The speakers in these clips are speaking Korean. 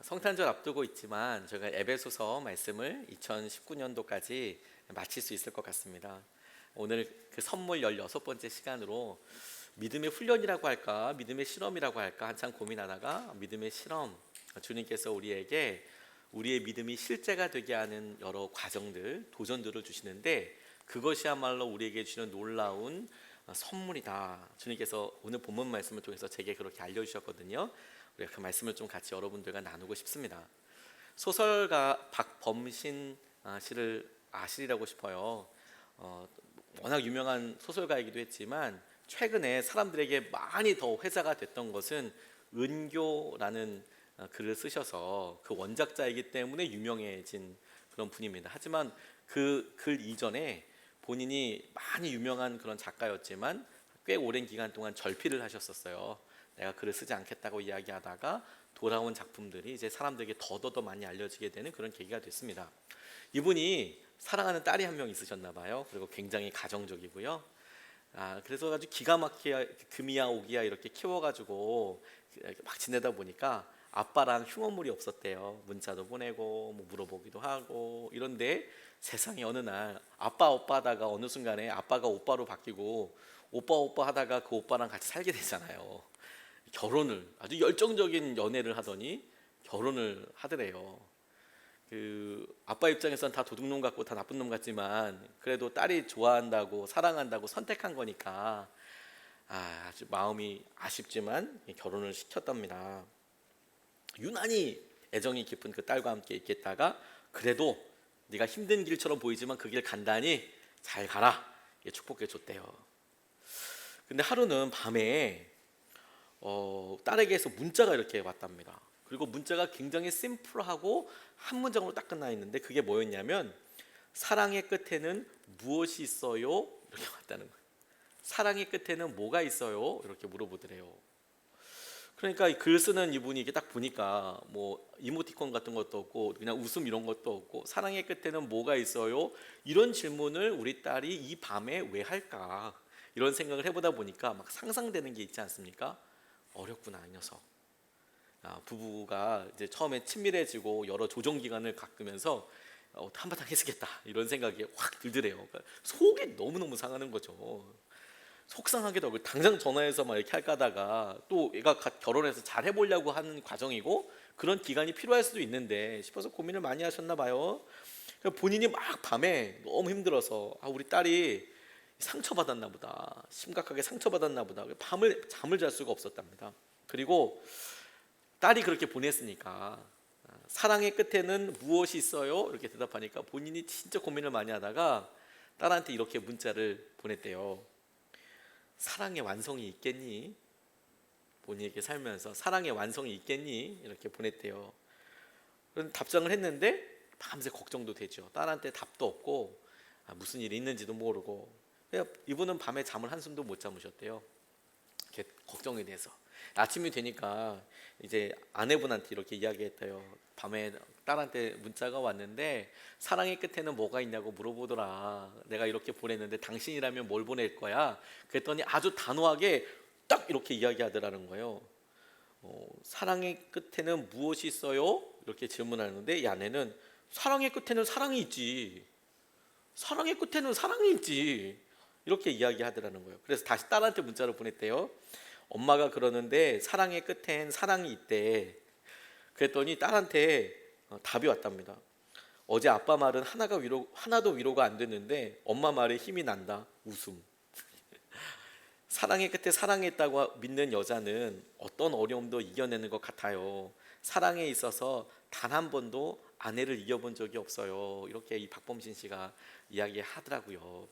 성탄절 앞두고 있지만 저희가 에베소서 말씀을 2019년도까지 마칠 수 있을 것 같습니다. 오늘 그 선물 16번째 시간으로 믿음의 훈련이라고 할까, 믿음의 실험이라고 할까 한참 고민하다가 믿음의 실험, 주님께서 우리에게 우리의 믿음이 실제가 되게 하는 여러 과정들, 도전들을 주시는데 그것이야말로 우리에게 주는 놀라운 선물이다. 주님께서 오늘 본문 말씀을 통해서 제게 그렇게 알려주셨거든요. 우리가 그 말씀을 좀 같이 여러분들과 나누고 싶습니다. 소설가 박범신 씨를 아시리라고 싶어요. 워낙 유명한 소설가이기도 했지만 최근에 사람들에게 많이 더 회자가 됐던 것은 은교라는 글을 쓰셔서 그 원작자이기 때문에 유명해진 그런 분입니다. 하지만 그 글 이전에 본인이 많이 유명한 그런 작가였지만 꽤 오랜 기간 동안 절필을 하셨었어요. 내가 글을 쓰지 않겠다고 이야기하다가 돌아온 작품들이 이제 사람들에게 더더더 많이 알려지게 되는 그런 계기가 됐습니다. 이분이 사랑하는 딸이 한 명 있으셨나 봐요. 그리고 굉장히 가정적이고요. 그래서 아주 기가 막히게 금이야 오기야 이렇게 키워가지고 막 지내다 보니까 아빠랑 흉어물이 없었대요. 문자도 보내고 뭐 물어보기도 하고 이런데 세상에 어느 날 아빠 오빠 하다가 어느 순간에 아빠가 오빠로 바뀌고 오빠 오빠 하다가 그 오빠랑 같이 살게 되잖아요. 결혼을 아주 열정적인 연애를 하더니 결혼을 하더래요. 그 아빠 입장에서는 다 도둑놈 같고 다 나쁜 놈 같지만 그래도 딸이 좋아한다고 사랑한다고 선택한 거니까 아주 마음이 아쉽지만 결혼을 시켰답니다. 유난히 애정이 깊은 그 딸과 함께 있겠다가 그래도 네가 힘든 길처럼 보이지만 그 길 간단히 잘 가라 축복해 줬대요. 근데 하루는 밤에 딸에게서 문자가 이렇게 왔답니다. 그리고 문자가 굉장히 심플하고 한 문장으로 딱 끝나 있는데 그게 뭐였냐면 사랑의 끝에는 무엇이 있어요? 이렇게 왔다는 거예요. 사랑의 끝에는 뭐가 있어요? 이렇게 물어보더래요. 그러니까 글 쓰는 이분이 이게 딱 보니까 뭐 이모티콘 같은 것도 없고 그냥 웃음 이런 것도 없고 사랑의 끝에는 뭐가 있어요? 이런 질문을 우리 딸이 이 밤에 왜 할까? 이런 생각을 해보다 보니까 막 상상되는 게 있지 않습니까? 어렵구나 이 녀석. 부부가 이제 처음에 친밀해지고 여러 조정 기간을 겪으면서 한바탕 했겠다 이런 생각이 확 들더래요. 그러니까 속이 너무너무 상하는 거죠. 속상하게도 하고 당장 전화해서 막 이렇게 할까 하다가 또 얘가 결혼해서 잘 해보려고 하는 과정이고 그런 기간이 필요할 수도 있는데 싶어서 고민을 많이 하셨나 봐요. 본인이 막 밤에 너무 힘들어서 우리 딸이 상처받았나 보다, 심각하게 상처받았나 보다, 밤을 잠을 잘 수가 없었답니다. 그리고 딸이 그렇게 보냈으니까 사랑의 끝에는 무엇이 있어요? 이렇게 대답하니까 본인이 진짜 고민을 많이 하다가 딸한테 이렇게 문자를 보냈대요. 사랑의 완성이 있겠니? 본인에게 살면서 사랑의 완성이 있겠니? 이렇게 보냈대요. 그런 답장을 했는데 밤새 걱정도 되죠. 딸한테 답도 없고 무슨 일이 있는지도 모르고 이분은 밤에 잠을 한숨도 못 잠으셨대요. 이렇게 걱정이 돼서 아침이 되니까 이제 아내분한테 이렇게 이야기했대요. 밤에 딸한테 문자가 왔는데 사랑의 끝에는 뭐가 있냐고 물어보더라. 내가 이렇게 보냈는데 당신이라면 뭘 보낼 거야? 그랬더니 아주 단호하게 딱 이렇게 이야기하더라는 거예요. 사랑의 끝에는 무엇이 있어요? 이렇게 질문하는데 이 아내는 사랑의 끝에는 사랑이 있지. 사랑의 끝에는 사랑이 있지. 이렇게 이야기하더라는 거예요. 그래서 다시 딸한테 문자를 보냈대요. 엄마가 그러는데 사랑의 끝엔 사랑이 있대. 그랬더니 딸한테 답이 왔답니다. 어제 아빠 말은 하나도 위로가 안 됐는데 엄마 말에 힘이 난다. 웃음. 사랑의 끝에 사랑이 있다고 믿는 여자는 어떤 어려움도 이겨내는 것 같아요. 사랑에 있어서 단 한 번도 아내를 이겨본 적이 없어요. 이렇게 이 박범신 씨가 이야기하더라고요.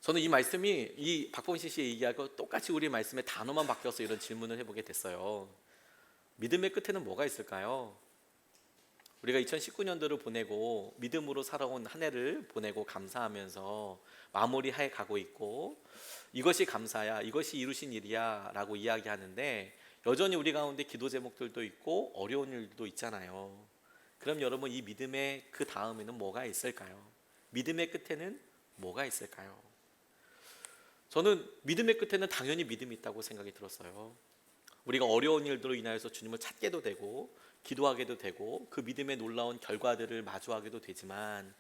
저는 이 말씀이 이 박범신 씨의 얘기하고 똑같이 우리 말씀의 단어만 바뀌어서 이런 질문을 해보게 됐어요. 믿음의 끝에는 뭐가 있을까요? 우리가 2019년도를 보내고 믿음으로 살아온 한 해를 보내고 감사하면서 마무리해 가고 있고 이것이 감사야, 이것이 이루신 일이야 라고 이야기하는데 여전히 우리 가운데 기도 제목들도 있고 어려운 일도 있잖아요. 그럼 여러분 이 믿음의 그 다음에는 뭐가 있을까요? 믿음의 끝에는 뭐가 있을까요? 저는 믿음의 끝에는 당연히 믿음이 있다고 생각이 들었어요. 우리가 어려운 일들로 인하여서 주님을 찾게도 되고 기도하게도 되고 그 믿음의 놀라운 결과들을 마주하게도 되지만,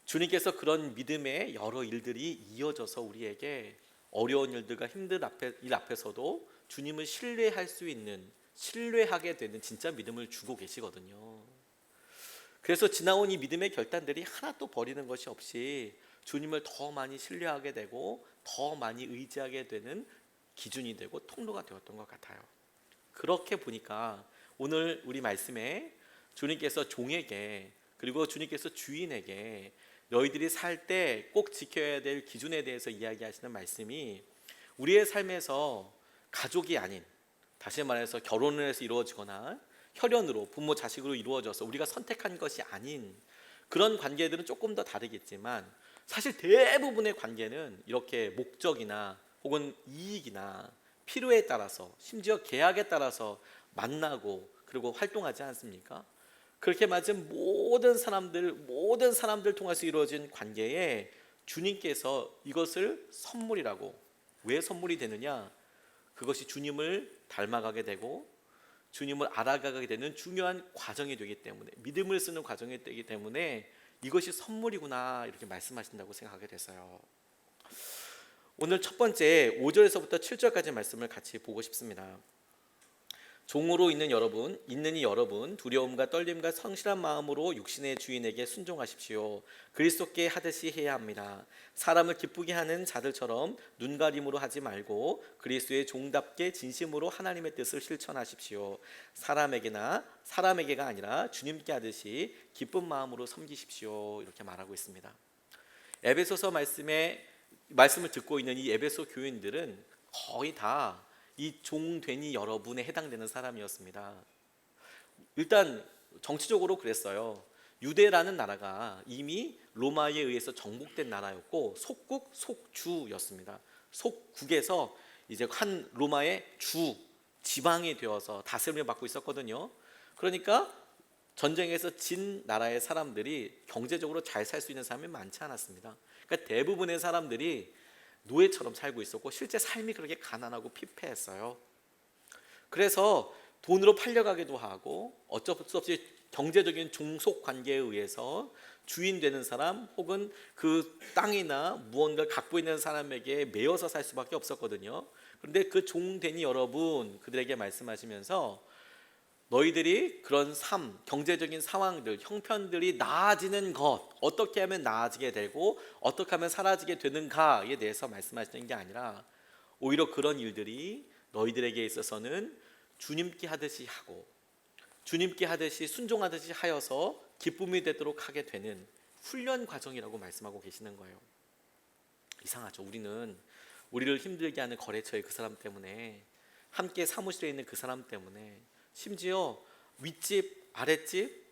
주님께서 그런 믿음의 여러 일들이 이어져서 우리에게 어려운 일들과 힘든 일 앞에서도 주님을 신뢰할 수 있는, 신뢰하게 되는 진짜 믿음을 주고 계시거든요. 그래서 지나온 이 믿음의 결단들이 하나도 버리는 것이 없이 주님을 더 많이 신뢰하게 되고 더 많이 의지하게 되는 기준이 되고 통로가 되었던 것 같아요. 그렇게 보니까 오늘 우리 말씀에 주님께서 종에게, 그리고 주님께서 주인에게 너희들이 살 때 꼭 지켜야 될 기준에 대해서 이야기하시는 말씀이, 우리의 삶에서 가족이 아닌, 다시 말해서 결혼을 해서 이루어지거나 혈연으로 부모 자식으로 이루어져서 우리가 선택한 것이 아닌 그런 관계들은 조금 더 다르겠지만, 사실 대부분의 관계는 이렇게 목적이나 혹은 이익이나 필요에 따라서, 심지어 계약에 따라서 만나고 그리고 활동하지 않습니까? 그렇게 맞은 모든 사람들 통해서 이루어진 관계에 주님께서 이것을 선물이라고, 왜 선물이 되느냐? 그것이 주님을 닮아가게 되고 주님을 알아가게 되는 중요한 과정이 되기 때문에, 믿음을 쓰는 과정이 되기 때문에 이것이 선물이구나, 이렇게 말씀하신다고 생각하게 됐어요. 오늘 첫 번째 5절에서부터 7절까지 말씀을 같이 보고 싶습니다. 종으로 있는 이 여러분 두려움과 떨림과 성실한 마음으로 육신의 주인에게 순종하십시오. 그리스도께 하듯이 해야 합니다. 사람을 기쁘게 하는 자들처럼 눈가림으로 하지 말고 그리스도의 종답게 진심으로 하나님의 뜻을 실천하십시오. 사람에게가 아니라 주님께 하듯이 기쁜 마음으로 섬기십시오. 이렇게 말하고 있습니다. 에베소서 말씀을 듣고 있는 이 에베소 교인들은 거의 다 이 종되니 여러분에 해당되는 사람이었습니다. 일단 정치적으로 그랬어요. 유대라는 나라가 이미 로마에 의해서 정복된 나라였고 속국 속주였습니다. 속국에서 이제 한 로마의 주 지방이 되어서 다스림을 받고 있었거든요. 그러니까 전쟁에서 진 나라의 사람들이 경제적으로 잘 살 수 있는 사람이 많지 않았습니다. 그러니까 대부분의 사람들이 노예처럼 살고 있었고 실제 삶이 그렇게 가난하고 피폐했어요. 그래서 돈으로 팔려가기도 하고 어쩔 수 없이 경제적인 종속 관계에 의해서 주인 되는 사람 혹은 그 땅이나 무언가를 갖고 있는 사람에게 매여서 살 수밖에 없었거든요. 그런데 그 종되니 여러분, 그들에게 말씀하시면서 너희들이 그런 경제적인 상황들, 형편들이 나아지는 것, 어떻게 하면 나아지게 되고 어떻게 하면 사라지게 되는가에 대해서 말씀하시는 게 아니라, 오히려 그런 일들이 너희들에게 있어서는 주님께 하듯이 하고 주님께 하듯이 순종하듯이 하여서 기쁨이 되도록 하게 되는 훈련 과정이라고 말씀하고 계시는 거예요. 이상하죠. 우리를 힘들게 하는 거래처의 그 사람 때문에, 함께 사무실에 있는 그 사람 때문에, 심지어 윗집, 아랫집,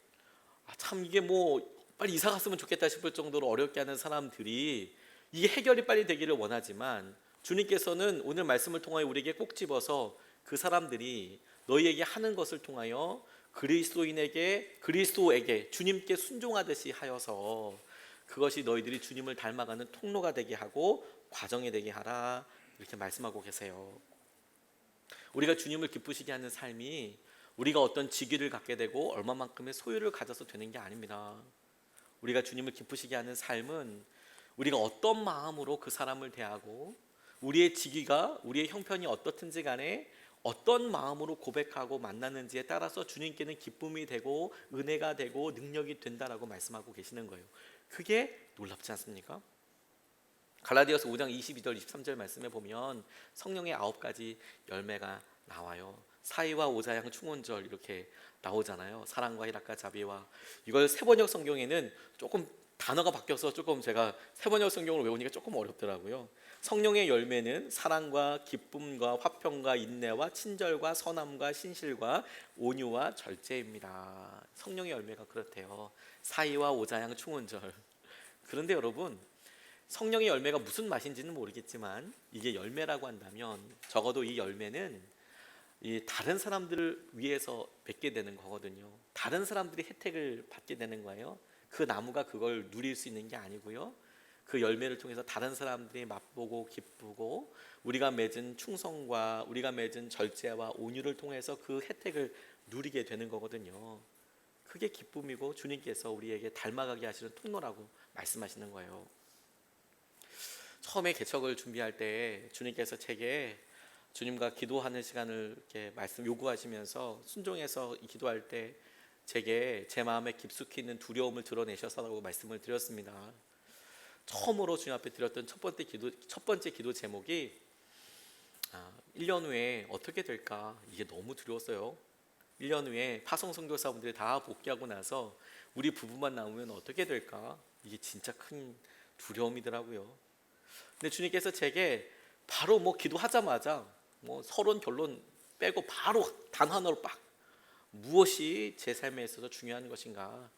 참 이게 뭐 빨리 이사 갔으면 좋겠다 싶을 정도로 어렵게 하는 사람들이 이게 해결이 빨리 되기를 원하지만, 주님께서는 오늘 말씀을 통하여 우리에게 꼭 집어서 그 사람들이 너희에게 하는 것을 통하여 그리스도에게 주님께 순종하듯이 하여서 그것이 너희들이 주님을 닮아가는 통로가 되게 하고 과정이 되게 하라, 이렇게 말씀하고 계세요. 우리가 주님을 기쁘시게 하는 삶이 우리가 어떤 직위를 갖게 되고 얼마만큼의 소유를 가져서 되는 게 아닙니다. 우리가 주님을 기쁘시게 하는 삶은 우리가 어떤 마음으로 그 사람을 대하고 우리의 직위가, 우리의 형편이 어떻든지 간에 어떤 마음으로 고백하고 만나는지에 따라서 주님께는 기쁨이 되고 은혜가 되고 능력이 된다라고 말씀하고 계시는 거예요. 그게 놀랍지 않습니까? 갈라디아서 5장 22절 23절 말씀에 보면 성령의 9가지 열매가 나와요. 사의와 오자양 충원절 이렇게 나오잖아요. 사랑과 희락과 자비와, 이걸 세번역 성경에는 조금 단어가 바뀌어서 조금 제가 세번역 성경을 외우니까 조금 어렵더라고요. 성령의 열매는 사랑과 기쁨과 화평과 인내와 친절과 선함과 신실과 온유와 절제입니다. 성령의 열매가 그렇대요. 사의와 오자양 충원절. 그런데 여러분, 성령의 열매가 무슨 맛인지는 모르겠지만 이게 열매라고 한다면 적어도 이 열매는 이 다른 사람들을 위해서 맺게 되는 거거든요. 다른 사람들이 혜택을 받게 되는 거예요. 그 나무가 그걸 누릴 수 있는 게 아니고요. 그 열매를 통해서 다른 사람들이 맛보고 기쁘고 우리가 맺은 충성과 우리가 맺은 절제와 온유를 통해서 그 혜택을 누리게 되는 거거든요. 그게 기쁨이고 주님께서 우리에게 닮아가게 하시는 통로라고 말씀하시는 거예요. 처음에 개척을 준비할 때 주님께서 제게 주님과 기도하는 시간을 이렇게 말씀 요구하시면서 순종해서 기도할 때 제게 제 마음에 깊숙이 있는 두려움을 드러내셔서라고 말씀을 드렸습니다. 처음으로 주님 앞에 드렸던 첫 번째 기도 제목이 1년 후에 어떻게 될까? 이게 너무 두려웠어요. 1년 후에 파송 선교사분들이 다 복귀하고 나서 우리 부부만 남으면 어떻게 될까? 이게 진짜 큰 두려움이더라고요. 근데 주님께서 제게 바로 기도하자마자 서론 결론 빼고 바로 단 하나로 빡 무엇이 제 삶에 있어서 중요한 것인가?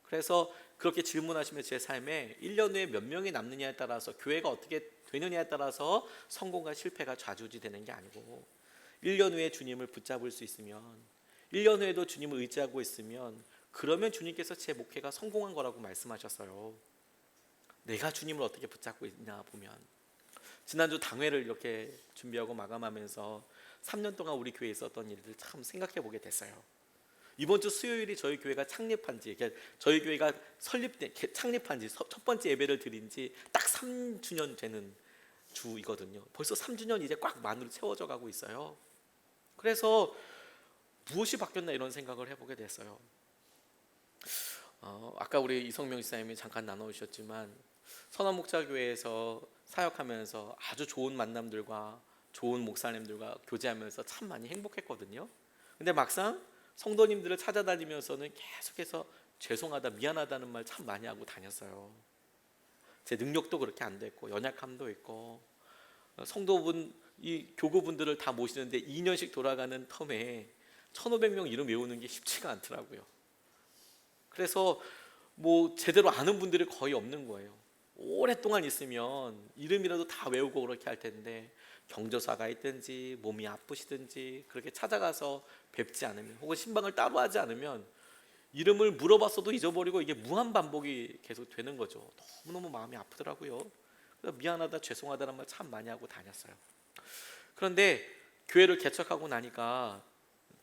그래서 그렇게 질문하시면 제 삶에 1년 후에 몇 명이 남느냐에 따라서 교회가 어떻게 되느냐에 따라서 성공과 실패가 좌지우지되는 게 아니고 1년 후에 주님을 붙잡을 수 있으면 1년 후에도 주님을 의지하고 있으면 그러면 주님께서 제 목회가 성공한 거라고 말씀하셨어요. 내가 주님을 어떻게 붙잡고 있냐 보면 지난주 당회를 이렇게 준비하고 마감하면서 3년 동안 우리 교회에 있었던 일들 참 생각해 보게 됐어요. 이번 주 수요일이 저희 교회가 창립한 지, 저희 교회가 창립한 지 첫 번째 예배를 드린 지 딱 3주년 되는 주이거든요. 벌써 3주년 이제 꽉 만으로 채워져 가고 있어요. 그래서 무엇이 바뀌었나 이런 생각을 해보게 됐어요. 아까 우리 이성명 지사님이 잠깐 나눠주셨지만 선한목자교회에서 사역하면서 아주 좋은 만남들과 좋은 목사님들과 교제하면서 참 많이 행복했거든요. 근데 막상 성도님들을 찾아다니면서는 계속해서 죄송하다 미안하다는 말 참 많이 하고 다녔어요. 제 능력도 그렇게 안 됐고 연약함도 있고 성도분 이 교구분들을 다 모시는데 2년씩 돌아가는 텀에 1,500명 이름 외우는 게 쉽지가 않더라고요. 그래서 제대로 아는 분들이 거의 없는 거예요. 오랫동안 있으면 이름이라도 다 외우고 그렇게 할 텐데 경조사가 있든지 몸이 아프시든지 그렇게 찾아가서 뵙지 않으면 혹은 신방을 따로 하지 않으면 이름을 물어봤어도 잊어버리고 이게 무한 반복이 계속 되는 거죠. 너무너무 마음이 아프더라고요. 그래서 미안하다 죄송하다는 말 참 많이 하고 다녔어요. 그런데 교회를 개척하고 나니까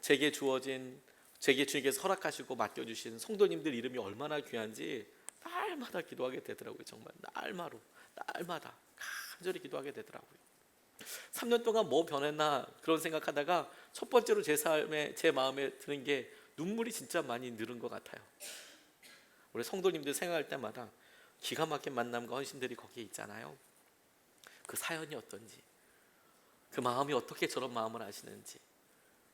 제게 주님께서 허락하시고 맡겨주신 성도님들 이름이 얼마나 귀한지 날마다 기도하게 되더라고요. 정말 날마다 간절히 기도하게 되더라고요. 3년 동안 뭐 변했나 그런 생각하다가 첫 번째로 제 마음에 드는 게 눈물이 진짜 많이 늘은 것 같아요. 우리 성도님들 생각할 때마다 기가 막힌 만남과 헌신들이 거기에 있잖아요. 그 사연이 어떤지, 그 마음이 어떻게 저런 마음을 하시는지,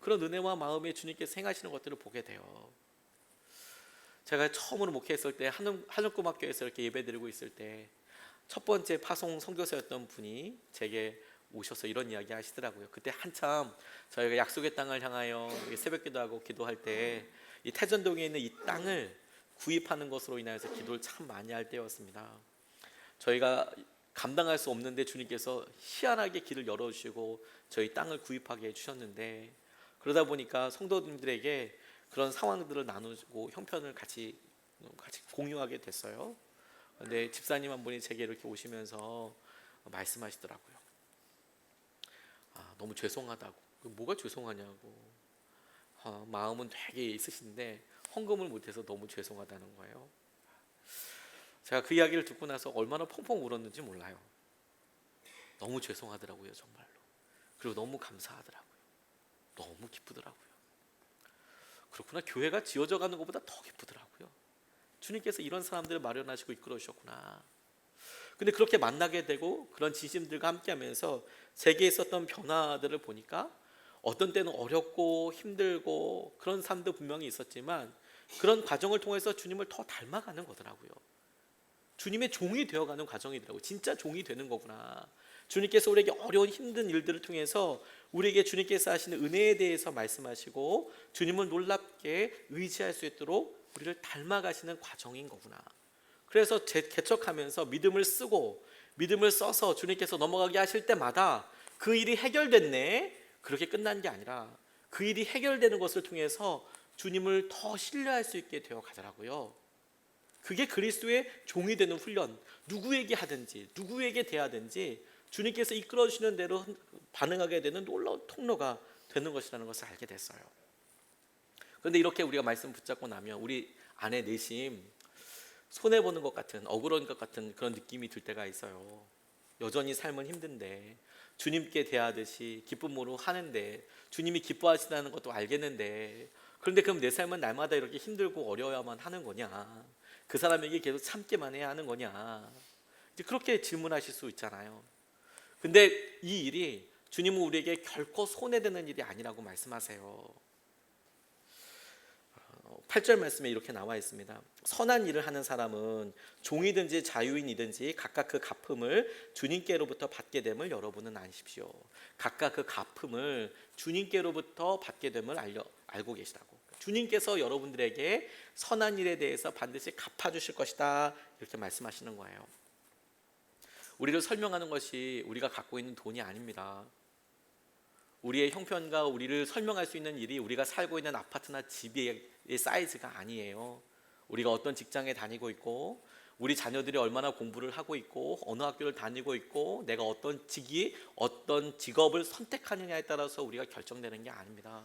그런 은혜와 마음에 주님께서 행하시는 것들을 보게 돼요. 제가 처음으로 목회했을 때 한옥고등학교에서 이렇게 예배드리고 있을 때 첫 번째 파송 선교사였던 분이 제게 오셔서 이런 이야기 하시더라고요. 그때 한참 저희가 약속의 땅을 향하여 새벽기도 하고 기도할 때 이 태전동에 있는 이 땅을 구입하는 것으로 인하여서 기도를 참 많이 할 때였습니다. 저희가 감당할 수 없는데 주님께서 희한하게 길을 열어주시고 저희 땅을 구입하게 해주셨는데 그러다 보니까 성도님들에게 그런 상황들을 나누고 형편을 같이 공유하게 됐어요. 근데 집사님 한 분이 제게 이렇게 오시면서 말씀하시더라고요. 너무 죄송하다고. 뭐가 죄송하냐고. 마음은 되게 있으신데 헌금을 못해서 너무 죄송하다는 거예요. 제가 그 이야기를 듣고 나서 얼마나 펑펑 울었는지 몰라요. 너무 죄송하더라고요, 정말로. 그리고 너무 감사하더라고요. 너무 기쁘더라고요. 그렇구나, 교회가 지어져 가는 것보다 더 기쁘더라고요. 주님께서 이런 사람들을 마련하시고 이끌어 주셨구나. 근데 그렇게 만나게 되고 그런 진심들과 함께하면서 제게 있었던 변화들을 보니까 어떤 때는 어렵고 힘들고 그런 삶도 분명히 있었지만 그런 과정을 통해서 주님을 더 닮아가는 거더라고요. 주님의 종이 되어가는 과정이더라고요. 진짜 종이 되는 거구나. 주님께서 우리에게 어려운 힘든 일들을 통해서 우리에게 주님께서 하시는 은혜에 대해서 말씀하시고 주님을 놀랍게 의지할 수 있도록 우리를 닮아가시는 과정인 거구나. 그래서 개척하면서 믿음을 써서 주님께서 넘어가게 하실 때마다 그 일이 해결됐네, 그렇게 끝난 게 아니라 그 일이 해결되는 것을 통해서 주님을 더 신뢰할 수 있게 되어 가더라고요. 그게 그리스도의 종이 되는 훈련. 누구에게 하든지 누구에게 대하든지 주님께서 이끌어 주시는 대로 반응하게 되는 놀라운 통로가 되는 것이라는 것을 알게 됐어요. 그런데 이렇게 우리가 말씀 붙잡고 나면 우리 안에 내심 손해보는 것 같은, 억울한 것 같은 그런 느낌이 들 때가 있어요. 여전히 삶은 힘든데, 주님께 대하듯이 기쁨으로 하는데, 주님이 기뻐하시다는 것도 알겠는데, 그런데 그럼 내 삶은 날마다 이렇게 힘들고 어려워야만 하는 거냐? 그 사람에게 계속 참기만 해야 하는 거냐? 이제 그렇게 질문하실 수 있잖아요. 근데 이 일이 주님은 우리에게 결코 손해되는 일이 아니라고 말씀하세요. 8절 말씀에 이렇게 나와 있습니다. 선한 일을 하는 사람은 종이든지 자유인이든지 각각 그 갚음을 주님께로부터 받게 됨을 여러분은 아십시오. 각각 그 갚음을 주님께로부터 받게 됨을 알고 계시다고. 주님께서 여러분들에게 선한 일에 대해서 반드시 갚아주실 것이다, 이렇게 말씀하시는 거예요. 우리를 설명하는 것이 우리가 갖고 있는 돈이 아닙니다. 우리의 형편과 우리를 설명할 수 있는 일이 우리가 살고 있는 아파트나 집의 사이즈가 아니에요. 우리가 어떤 직장에 다니고 있고, 우리 자녀들이 얼마나 공부를 하고 있고, 어느 학교를 다니고 있고, 내가 어떤 어떤 직업을 선택하느냐에 따라서 우리가 결정되는 게 아닙니다.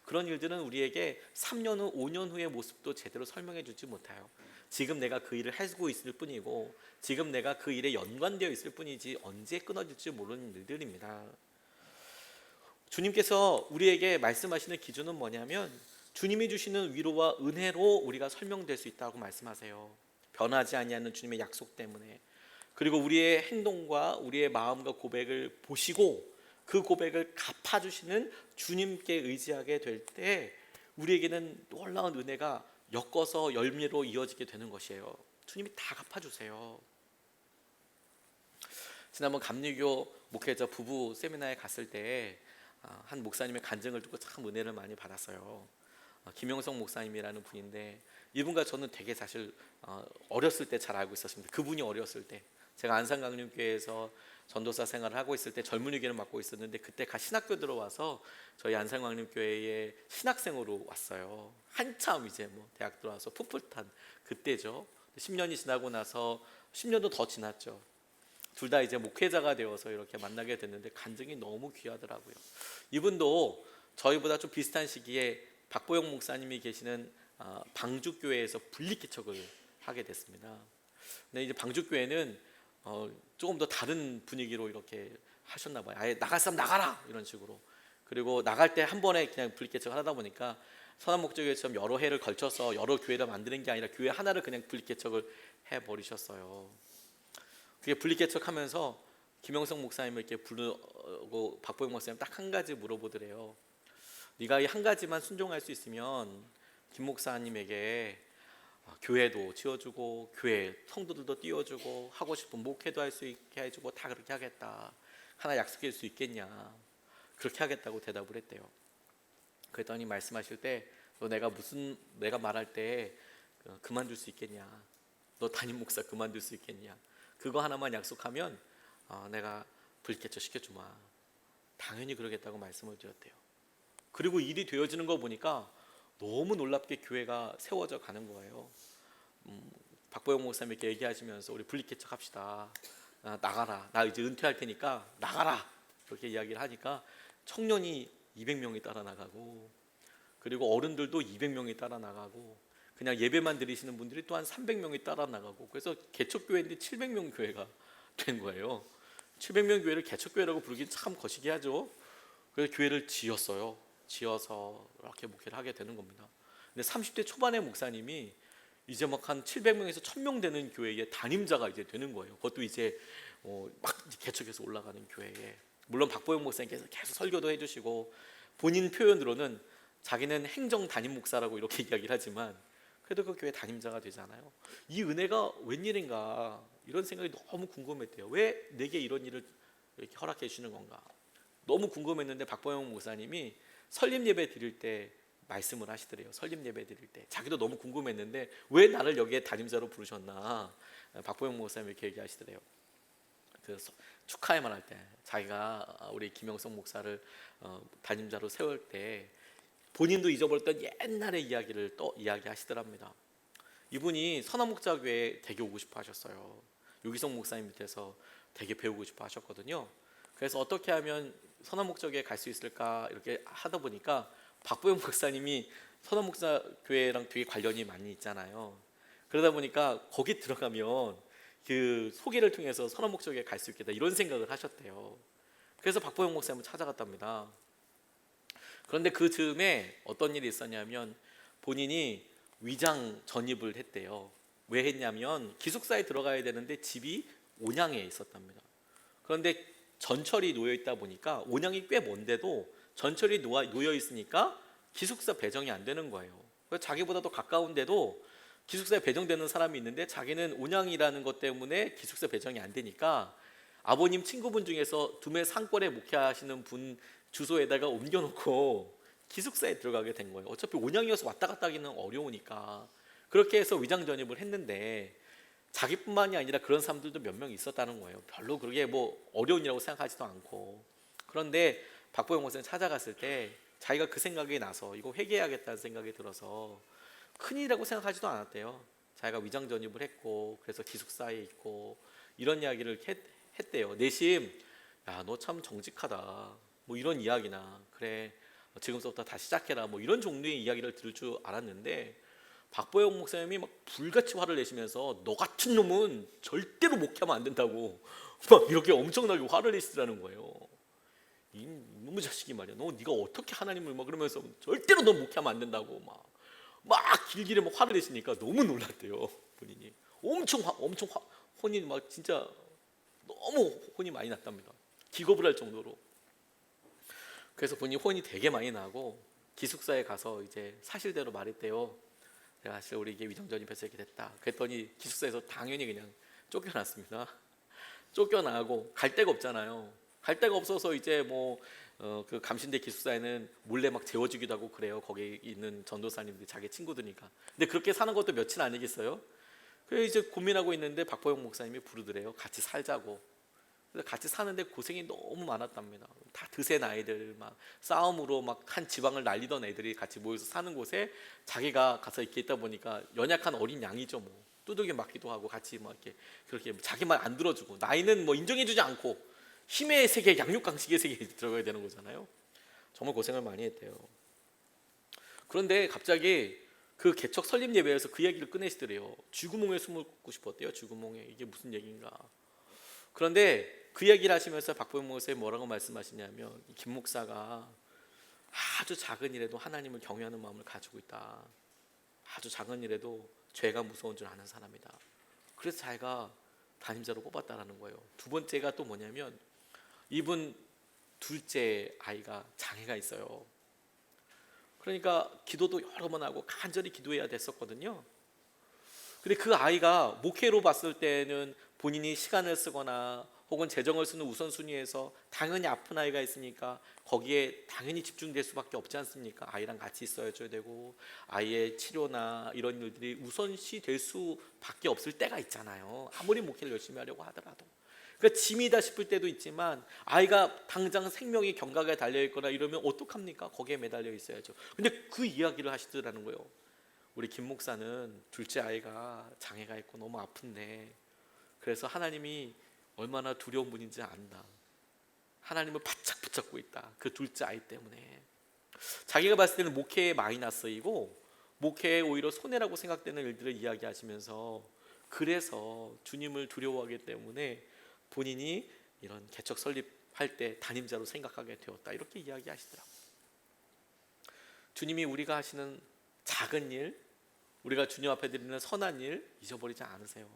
그런 일들은 우리에게 3년 후, 5년 후의 모습도 제대로 설명해 주지 못해요. 지금 내가 그 일을 하고 있을 뿐이고, 지금 내가 그 일에 연관되어 있을 뿐이지 언제 끊어질지 모르는 일들입니다. 주님께서 우리에게 말씀하시는 기준은 뭐냐면, 주님이 주시는 위로와 은혜로 우리가 설명될 수 있다고 말씀하세요. 변하지 아니하는 주님의 약속 때문에. 그리고 우리의 행동과 우리의 마음과 고백을 보시고 그 고백을 갚아주시는 주님께 의지하게 될 때 우리에게는 놀라운 은혜가 엮어서 열매로 이어지게 되는 것이에요. 주님이 다 갚아주세요. 지난번 감리교 목회자 부부 세미나에 갔을 때 한 목사님의 간증을 듣고 참 은혜를 많이 받았어요. 김영성 목사님이라는 분인데, 이분과 저는 되게 사실 어렸을 때 잘 알고 있었습니다. 그분이 어렸을 때 제가 안산강림교회에서 전도사 생활을 하고 있을 때 젊은이교회를 맡고 있었는데, 그때 신학교 들어와서 저희 안산강림교회에 신학생으로 왔어요. 한참 이제 대학 들어와서 풋풋한 그때죠. 10년이 지나고 나서 10년도 더 지났죠. 둘 다 이제 목회자가 되어서 이렇게 만나게 됐는데 간증이 너무 귀하더라고요. 이분도 저희보다 좀 비슷한 시기에 박보영 목사님이 계시는 방주교회에서 분리개척을 하게 됐습니다. 근데 이제 방주교회는 조금 더 다른 분위기로 이렇게 하셨나 봐요. 아예 나갈 사람 나가라 이런 식으로. 그리고 나갈 때 한 번에 그냥 분리개척을 하다 보니까 선한목적교회처럼 여러 해를 걸쳐서 여러 교회를 만드는 게 아니라 교회 하나를 그냥 분리개척을 해버리셨어요. 그게 분리개척하면서 김영성 목사님을 이렇게 부르고 박보영 목사님 딱 한 가지 물어보더래요. 네가 이 한 가지만 순종할 수 있으면 김 목사님에게 교회도 지어주고 교회 성도들도 띄워주고 하고 싶은 목회도 할 수 있게 해주고 다 그렇게 하겠다. 하나 약속할 수 있겠냐. 그렇게 하겠다고 대답을 했대요. 그랬더니 말씀하실 때 너 내가 말할 때 그만둘 수 있겠냐. 너 담임 목사 그만둘 수 있겠냐. 그거 하나만 약속하면 내가 불개척 시켜주마. 당연히 그러겠다고 말씀을 드렸대요. 그리고 일이 되어지는 거 보니까 너무 놀랍게 교회가 세워져 가는 거예요. 박보영 목사님께 얘기하시면서 우리 분리개척 합시다. 나가라. 나 이제 은퇴할 테니까 나가라. 그렇게 이야기를 하니까 청년이 200명이 따라 나가고, 그리고 어른들도 200명이 따라 나가고, 그냥 예배만 드리시는 분들이 또한 300명이 따라 나가고, 그래서 개척교회인데 700명 교회가 된 거예요. 700명 교회를 개척교회라고 부르긴 참 거시기하죠. 그래서 교회를 지었어요. 지어서 이렇게 목회를 하게 되는 겁니다. 근데 30대 초반의 목사님이 이제 막 한 700명에서 1000명 되는 교회의 담임자가 이제 되는 거예요. 그것도 이제 막 개척해서 올라가는 교회에. 물론 박보영 목사님께서 계속 설교도 해주시고 본인 표현으로는 자기는 행정 담임 목사라고 이렇게 이야기를 하지만 그래도 그 교회 담임자가 되잖아요. 이 은혜가 웬일인가 이런 생각이 너무 궁금했대요. 왜 내게 이런 일을 이렇게 허락해 주시는 건가 너무 궁금했는데, 박보영 목사님이 설립 예배 드릴 때 말씀을 하시더래요. 설립 예배 드릴 때 자기도 너무 궁금했는데 왜 나를 여기에 담임자로 부르셨나, 박보영 목사님이 이렇게 얘기하시더래요. 그 축하의 말 할 때 자기가 우리 김영성 목사를 담임자로 세울 때 본인도 잊어버렸던 옛날의 이야기를 또 이야기하시더랍니다. 이분이 선화목자교회 되게 오고 싶어 하셨어요. 유기성 목사님 밑에서 되게 배우고 싶어 하셨거든요. 그래서 어떻게 하면 선화목자교회 갈 수 있을까 이렇게 하다 보니까 박보영 목사님이 선화목자교회랑 되게 관련이 많이 있잖아요. 그러다 보니까 거기 들어가면 그 소개를 통해서 선화목자교회 갈 수 있겠다 이런 생각을 하셨대요. 그래서 박보영 목사님을 찾아갔답니다. 그런데 그 즈음에 어떤 일이 있었냐면 본인이 위장 전입을 했대요. 왜 했냐면 기숙사에 들어가야 되는데 집이 온양에 있었답니다. 그런데 전철이 놓여 있다 보니까 온양이 꽤 먼데도 전철이 놓여 있으니까 기숙사 배정이 안 되는 거예요. 그래서 자기보다 더 가까운데도 기숙사에 배정되는 사람이 있는데 자기는 온양이라는 것 때문에 기숙사 배정이 안 되니까 아버님 친구분 중에서 두메 산골에 목회하시는 분 주소에다가 옮겨놓고 기숙사에 들어가게 된 거예요. 어차피 온양이어서 왔다 갔다 하기는 어려우니까. 그렇게 해서 위장 전입을 했는데 자기뿐만이 아니라 그런 사람들도 몇 명 있었다는 거예요. 별로 그게 뭐 어려운 일이라고 생각하지도 않고. 그런데 박보영 목사님 찾아갔을 때 자기가 그 생각이 나서 이거 회개해야겠다는 생각이 들어서 큰일이라고 생각하지도 않았대요. 자기가 위장 전입을 했고 그래서 기숙사에 있고 이런 이야기를 했대요. 내심 야, 너 참 정직하다. 뭐 이런 이야기나 그래 지금부터 다시 시작해라 뭐 이런 종류의 이야기를 들을 줄 알았는데 박보영 목사님이 막 불같이 화를 내시면서 너 같은 놈은 절대로 목회하면 안 된다고 막 이렇게 엄청나게 화를 내시더라는 거예요. 이놈의 자식이 말이야. 너 네가 어떻게 하나님을 막 그러면서 절대로 너 목회하면 안 된다고 막 길길이 막 화를 내시니까 너무 놀랐대요. 본인이 엄청 혼이 막 진짜 너무 혼이 많이 났답니다. 기겁을 할 정도로. 그래서 본인이 혼이 되게 많이 나고 기숙사에 가서 이제 사실대로 말했대요. 내가 사실 우리 이게 위장 전입해서 이렇게 됐다. 그랬더니 기숙사에서 당연히 그냥 쫓겨났습니다. 쫓겨나고 갈 데가 없잖아요. 갈 데가 없어서 이제 그 감신대 기숙사에는 몰래 막 재워주기도 하고 그래요. 거기 있는 전도사님들 자기 친구들이니까. 근데 그렇게 사는 것도 며칠 아니겠어요? 그래서 이제 고민하고 있는데 박보영 목사님이 부르더래요. 같이 살자고. 그래서 같이 사는데 고생이 너무 많았답니다. 다 드센 아이들 막 싸움으로 막 한 지방을 날리던 애들이 같이 모여서 사는 곳에 자기가 가서 이렇게 있다 보니까 연약한 어린 양이죠. 뭐 두들겨 맞기도 하고 같이 막 이렇게 그렇게 자기 말 안 들어주고 나이는 뭐 인정해주지 않고 힘의 세계, 양육강식의 세계에 들어가야 되는 거잖아요. 정말 고생을 많이 했대요. 그런데 갑자기 그 개척 설립 예배에서 그 얘기를 꺼내시더래요. 쥐구멍에 숨고 싶었대요. 쥐구멍에. 이게 무슨 얘기인가. 그런데 그 얘기를 하시면서 박보영 목사님 뭐라고 말씀하시냐면 김 목사가 아주 작은 일에도 하나님을 경외하는 마음을 가지고 있다. 아주 작은 일에도 죄가 무서운 줄 아는 사람이다. 그래서 자기가 담임자로 뽑았다라는 거예요. 두 번째가 또 뭐냐면 이분 둘째 아이가 장애가 있어요. 그러니까 기도도 여러 번 하고 간절히 기도해야 됐었거든요. 근데 그 아이가 목회로 봤을 때는 본인이 시간을 쓰거나 혹은 재정을 쓰는 우선순위에서 당연히 아픈 아이가 있으니까 거기에 당연히 집중될 수밖에 없지 않습니까? 아이랑 같이 있어줘야 되고 아이의 치료나 이런 일들이 우선시 될 수밖에 없을 때가 있잖아요. 아무리 목회를 열심히 하려고 하더라도. 그러니까 짐이다 싶을 때도 있지만 아이가 당장 생명이 경각에 달려있거나 이러면 어떡합니까? 거기에 매달려 있어야죠. 근데 그 이야기를 하시더라는 거예요. 우리 김 목사는 둘째 아이가 장애가 있고 너무 아픈데 그래서 하나님이 얼마나 두려운 분인지 안다. 하나님을 바짝 붙잡고 있다. 그 둘째 아이 때문에. 자기가 봤을 때는 목회에 마이너스이고 목회에 오히려 손해라고 생각되는 일들을 이야기하시면서 그래서 주님을 두려워하기 때문에 본인이 이런 개척 설립할 때 담임자로 생각하게 되었다. 이렇게 이야기하시더라고요. 주님이 우리가 하시는 작은 일, 우리가 주님 앞에 드리는 선한 일 잊어버리지 않으세요.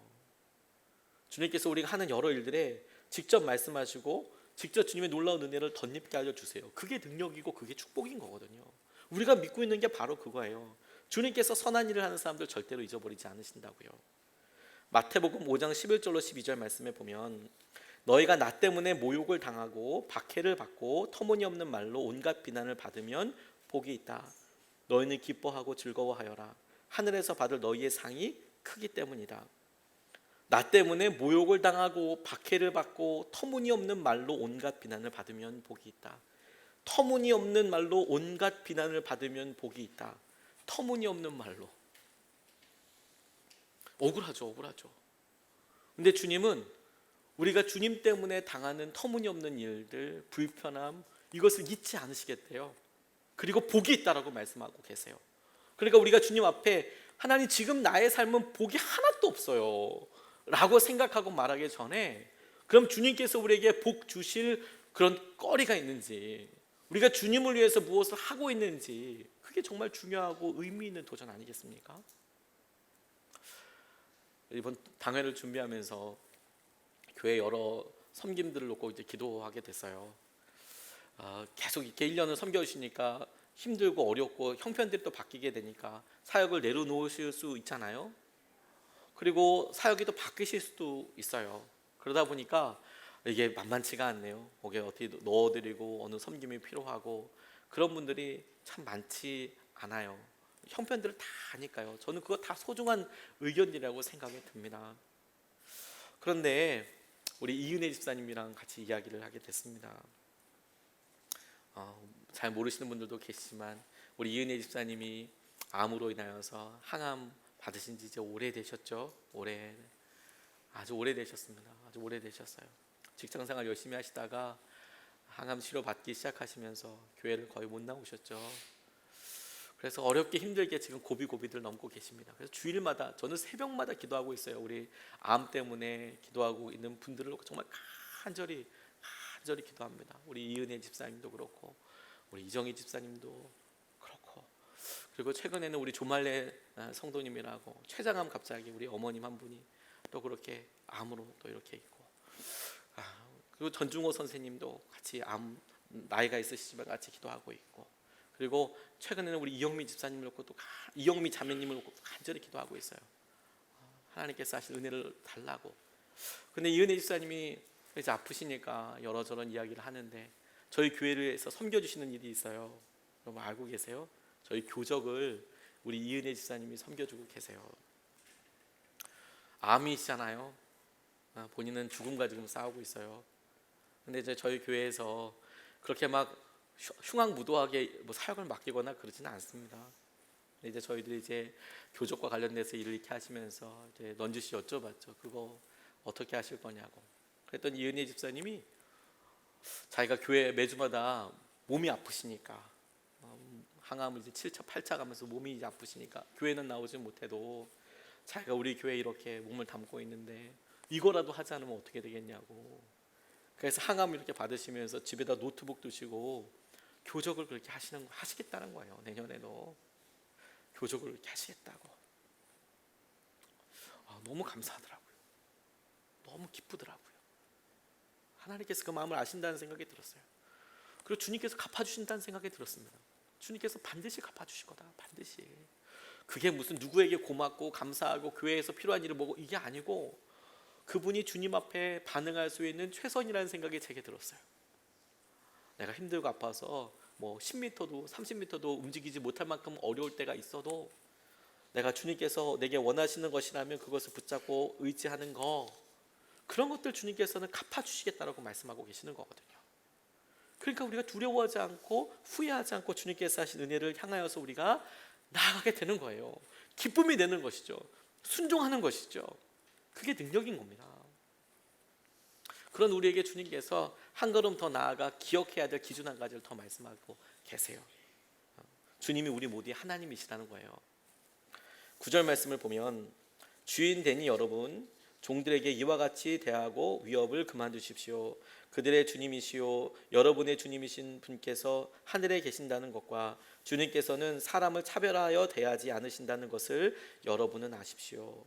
주님께서 우리가 하는 여러 일들에 직접 말씀하시고 직접 주님의 놀라운 은혜를 덧입게 알려주세요. 그게 능력이고 그게 축복인 거거든요. 우리가 믿고 있는 게 바로 그거예요. 주님께서 선한 일을 하는 사람들 절대로 잊어버리지 않으신다고요. 마태복음 5장 11절로 12절 말씀에 보면 너희가 나 때문에 모욕을 당하고 박해를 받고 터무니없는 말로 온갖 비난을 받으면 복이 있다. 너희는 기뻐하고 즐거워하여라. 하늘에서 받을 너희의 상이 크기 때문이다. 나 때문에 모욕을 당하고 박해를 받고 터무니없는 말로 온갖 비난을 받으면 복이 있다. 터무니없는 말로 온갖 비난을 받으면 복이 있다. 터무니없는 말로. 억울하죠, 억울하죠. 근데 주님은 우리가 주님 때문에 당하는 터무니없는 일들, 불편함, 이것을 잊지 않으시겠대요. 그리고 복이 있다라고 말씀하고 계세요. 그러니까 우리가 주님 앞에 하나님 지금 나의 삶은 복이 하나도 없어요 라고 생각하고 말하기 전에, 그럼 주님께서 우리에게 복 주실 그런 거리가 있는지, 우리가 주님을 위해서 무엇을 하고 있는지, 그게 정말 중요하고 의미 있는 도전 아니겠습니까? 이번 당회를 준비하면서 교회 여러 섬김들을 놓고 이제 기도하게 됐어요. 계속 이렇게 1년을 섬겨주시니까 힘들고 어렵고 형편들이 또 바뀌게 되니까 사역을 내려놓으실 수 있잖아요. 그리고 사역이 또 바뀌실 수도 있어요. 그러다 보니까 이게 만만치가 않네요. 거기에 어떻게 넣어드리고 어느 섬김이 필요하고 그런 분들이 참 많지 않아요. 형편들을 다 아니까요. 저는 그거 다 소중한 의견이라고 생각이 듭니다. 그런데 우리 이은혜 집사님이랑 같이 이야기를 하게 됐습니다. 잘 모르시는 분들도 계시지만 우리 이은혜 집사님이 암으로 인하여서 항암 받으신 지 이제 오래되셨죠. 아주 오래되셨습니다. 아주 오래되셨어요. 직장생활 열심히 하시다가 항암 치료 받기 시작하시면서 교회를 거의 못 나오셨죠. 그래서 어렵게 힘들게 지금 고비고비들 넘고 계십니다. 그래서 주일마다, 저는 새벽마다 기도하고 있어요. 우리 암 때문에 기도하고 있는 분들을 정말 간절히 기도합니다. 우리 이은혜 집사님도 그렇고 우리 이정희 집사님도 그렇고, 그리고 최근에는 우리 조말래 성도님이라고 췌장암 갑자기 우리 어머님 한 분이 또 그렇게 암으로 또 이렇게 있고, 그리고 전중호 선생님도 같이 암, 나이가 있으시지만 같이 기도하고 있고, 그리고 최근에는 우리 이영미 집사님을 놓고 또 이영미 자매님을 놓고 간절히 기도하고 있어요. 하나님께서 하신 은혜를 달라고. 근데 이은혜 집사님이 이제 아프시니까 여러저런 이야기를 하는데 저희 교회에서 섬겨주시는 일이 있어요. 여러분 알고 계세요? 저희 교적을 우리 이은혜 집사님이 섬겨주고 계세요. 암이시잖아요. 본인은 죽음과 지금 싸우고 있어요. 근데 이제 저희 교회에서 그렇게 막 흉악무도하게 뭐 사역을 맡기거나 그러지는 않습니다. 근데 이제 저희들이 이제 교적과 관련돼서 일을 이렇게 하시면서 이제 넌지시 여쭤봤죠. 그거 어떻게 하실 거냐고. 그랬더니 이은혜 집사님이 자기가 교회 매주마다 몸이 아프시니까 항암을 이제 7차 8차 가면서 몸이 이제 아프시니까 교회는 나오지 못해도 자기가 우리 교회에 이렇게 몸을 담고 있는데 이거라도 하지 않으면 어떻게 되겠냐고. 그래서 항암 이렇게 받으시면서 집에다 노트북 두시고 교적을 그렇게 하시겠다는 거예요. 내년에도 교적을 그렇게 하시겠다고. 너무 감사하더라고요. 너무 기쁘더라고요. 하나님께서 그 마음을 아신다는 생각이 들었어요. 그리고 주님께서 갚아주신다는 생각이 들었습니다. 주님께서 반드시 갚아주실 거다. 반드시. 그게 무슨 누구에게 고맙고 감사하고 교회에서 필요한 일을 보고 이게 아니고 그분이 주님 앞에 반응할 수 있는 최선이라는 생각이 제게 들었어요. 내가 힘들고 아파서 뭐 10m도 30m도 움직이지 못할 만큼 어려울 때가 있어도 내가 주님께서 내게 원하시는 것이라면 그것을 붙잡고 의지하는 거, 그런 것들 주님께서는 갚아주시겠다라고 말씀하고 계시는 거거든요. 그러니까 우리가 두려워하지 않고 후회하지 않고 주님께서 하신 은혜를 향하여서 우리가 나아가게 되는 거예요. 기쁨이 되는 것이죠. 순종하는 것이죠. 그게 능력인 겁니다. 그런 우리에게 주님께서 한 걸음 더 나아가 기억해야 될 기준 한 가지를 더 말씀하고 계세요. 주님이 우리 모두의 하나님이시라는 거예요. 9절 말씀을 보면 주인 되니 여러분 종들에게 이와 같이 대하고 위협을 그만두십시오. 그들의 주님이시요 여러분의 주님이신 분께서 하늘에 계신다는 것과 주님께서는 사람을 차별하여 대하지 않으신다는 것을 여러분은 아십시오.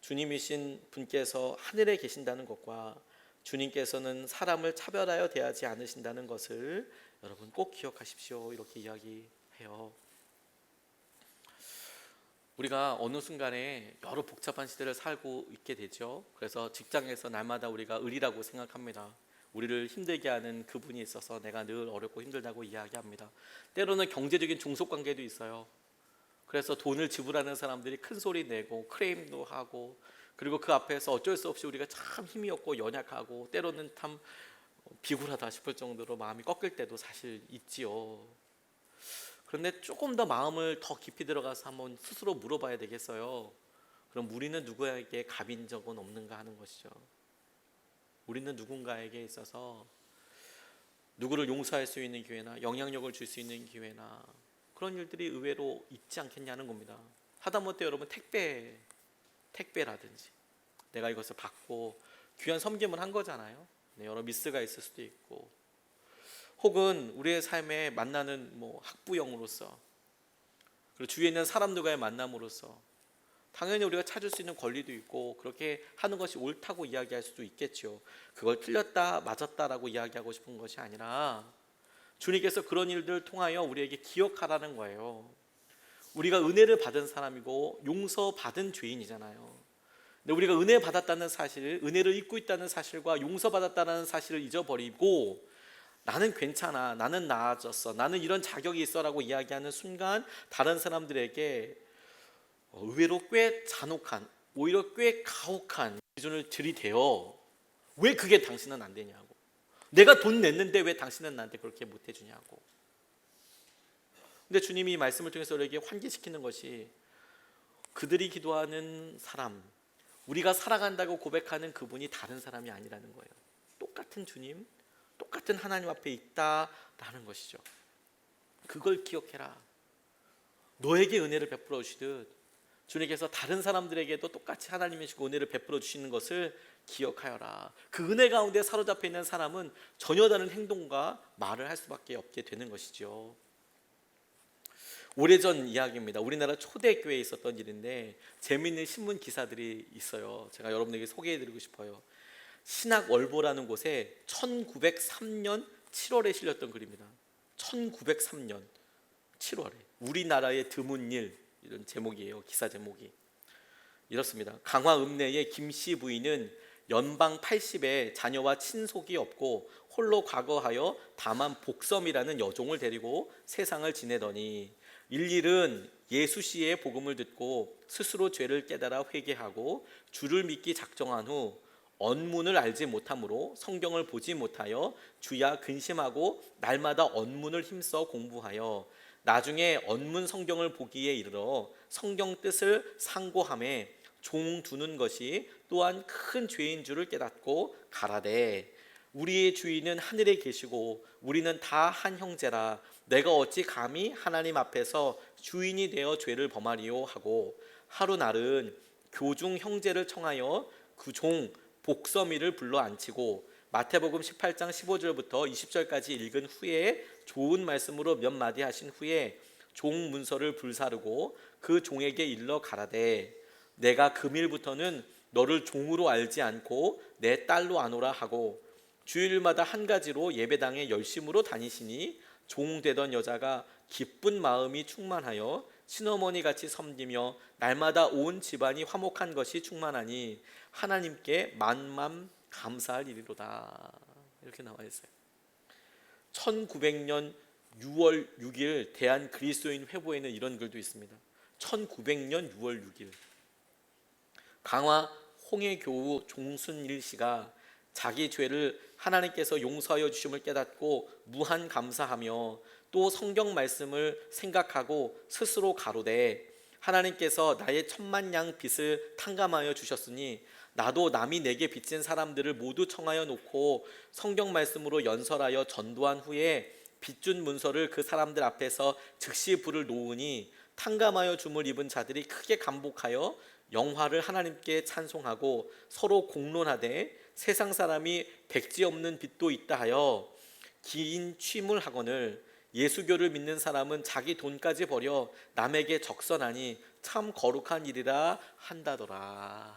주님이신 분께서 하늘에 계신다는 것과 주님께서는 사람을 차별하여 대하지 않으신다는 것을 여러분 꼭 기억하십시오. 이렇게 이야기해요. 우리가 어느 순간에 여러 복잡한 시대를 살고 있게 되죠. 그래서 직장에서 날마다 우리가 을이라고 생각합니다. 우리를 힘들게 하는 그분이 있어서 내가 늘 어렵고 힘들다고 이야기합니다. 때로는 경제적인 종속관계도 있어요. 그래서 돈을 지불하는 사람들이 큰 소리 내고 크레임도 하고, 그리고 그 앞에서 어쩔 수 없이 우리가 참 힘이 없고 연약하고 때로는 참 비굴하다 싶을 정도로 마음이 꺾일 때도 사실 있지요. 그런데 조금 더 마음을 더 깊이 들어가서 한번 스스로 물어봐야 되겠어요. 그럼 우리는 누구에게 갑인 적은 없는가 하는 것이죠. 우리는 누군가에게 있어서 누구를 용서할 수 있는 기회나 영향력을 줄 수 있는 기회나 그런 일들이 의외로 있지 않겠냐는 겁니다. 하다못해 여러분 택배라든지 내가 이것을 받고 귀한 섬김을 한 거잖아요. 여러 미스가 있을 수도 있고, 혹은 우리의 삶에 만나는 학부형으로서, 그리고 주위에 있는 사람들과의 만남으로서 당연히 우리가 찾을 수 있는 권리도 있고 그렇게 하는 것이 옳다고 이야기할 수도 있겠죠. 그걸 틀렸다 맞았다라고 이야기하고 싶은 것이 아니라 주님께서 그런 일들을 통하여 우리에게 기억하라는 거예요. 우리가 은혜를 받은 사람이고 용서받은 죄인이잖아요. 근데 우리가 은혜 받았다는 사실, 은혜를 잊고 있다는 사실과 용서받았다는 사실을 잊어버리고 나는 괜찮아, 나는 나아졌어, 나는 이런 자격이 있어라고 이야기하는 순간 다른 사람들에게 의외로 꽤 잔혹한, 오히려 꽤 가혹한 기준을 들이대어 왜 그게 당신은 안 되냐고, 내가 돈 냈는데 왜 당신은 나한테 그렇게 못 해주냐고. 근데 주님이 이 말씀을 통해서 우리에게 환기시키는 것이 그들이 기도하는 사람, 우리가 살아간다고 고백하는 그분이 다른 사람이 아니라는 거예요. 똑같은 주님, 똑같은 하나님 앞에 있다라는 것이죠. 그걸 기억해라. 너에게 은혜를 베풀어 주시듯 주님께서 다른 사람들에게도 똑같이 하나님이시고 은혜를 베풀어 주시는 것을 기억하여라. 그 은혜 가운데 사로잡혀 있는 사람은 전혀 다른 행동과 말을 할 수밖에 없게 되는 것이죠. 오래전 이야기입니다. 우리나라 초대교회에 있었던 일인데 재미있는 신문 기사들이 있어요. 제가 여러분에게 소개해드리고 싶어요. 신학월보라는 곳에 1903년 7월에 실렸던 글입니다. 1903년 7월에 우리나라의 드문 일, 이런 제목이에요. 기사 제목이 이렇습니다. 강화 읍내의 김씨 부인은 연방 80에 자녀와 친속이 없고 홀로 과거하여 다만 복섬이라는 여종을 데리고 세상을 지내더니 일일은 예수 씨의 복음을 듣고 스스로 죄를 깨달아 회개하고 주를 믿기 작정한 후 언문을 알지 못하므로 성경을 보지 못하여 주야 근심하고 날마다 언문을 힘써 공부하여 나중에 언문 성경을 보기에 이르러 성경 뜻을 상고함에 종 두는 것이 또한 큰 죄인 줄을 깨닫고 가라되 우리의 주인은 하늘에 계시고 우리는 다 한 형제라 내가 어찌 감히 하나님 앞에서 주인이 되어 죄를 범하리요 하고 하루날은 교중 형제를 청하여 그 종 복서미를 불러 앉히고 마태복음 18장 15절부터 20절까지 읽은 후에 좋은 말씀으로 몇 마디 하신 후에 종 문서를 불사르고 그 종에게 일러 가라되 내가 금일부터는 너를 종으로 알지 않고 내 딸로 아노라 하고 주일마다 한 가지로 예배당에 열심으로 다니시니 종 되던 여자가 기쁜 마음이 충만하여 친어머니 같이 섬기며 날마다 온 집안이 화목한 것이 충만하니 하나님께 만만 감사할 일이로다. 이렇게 나와 있어요. 1900년 6월 6일 대한 그리스도인 회보에는 이런 글도 있습니다. 1900년 6월 6일 강화 홍해교우 종순일 씨가 자기 죄를 하나님께서 용서하여 주심을 깨닫고 무한 감사하며 또 성경 말씀을 생각하고 스스로 가로되 하나님께서 나의 천만 양 빚을 탕감하여 주셨으니 나도 남이 내게 빚진 사람들을 모두 청하여 놓고 성경 말씀으로 연설하여 전도한 후에 빚준 문서를 그 사람들 앞에서 즉시 불을 놓으니 탕감하여 줌을 입은 자들이 크게 감복하여 영화를 하나님께 찬송하고 서로 공론하되 세상 사람이 백지 없는 빚도 있다 하여 긴 취물하거늘 예수교를 믿는 사람은 자기 돈까지 버려 남에게 적선하니 참 거룩한 일이라 한다더라.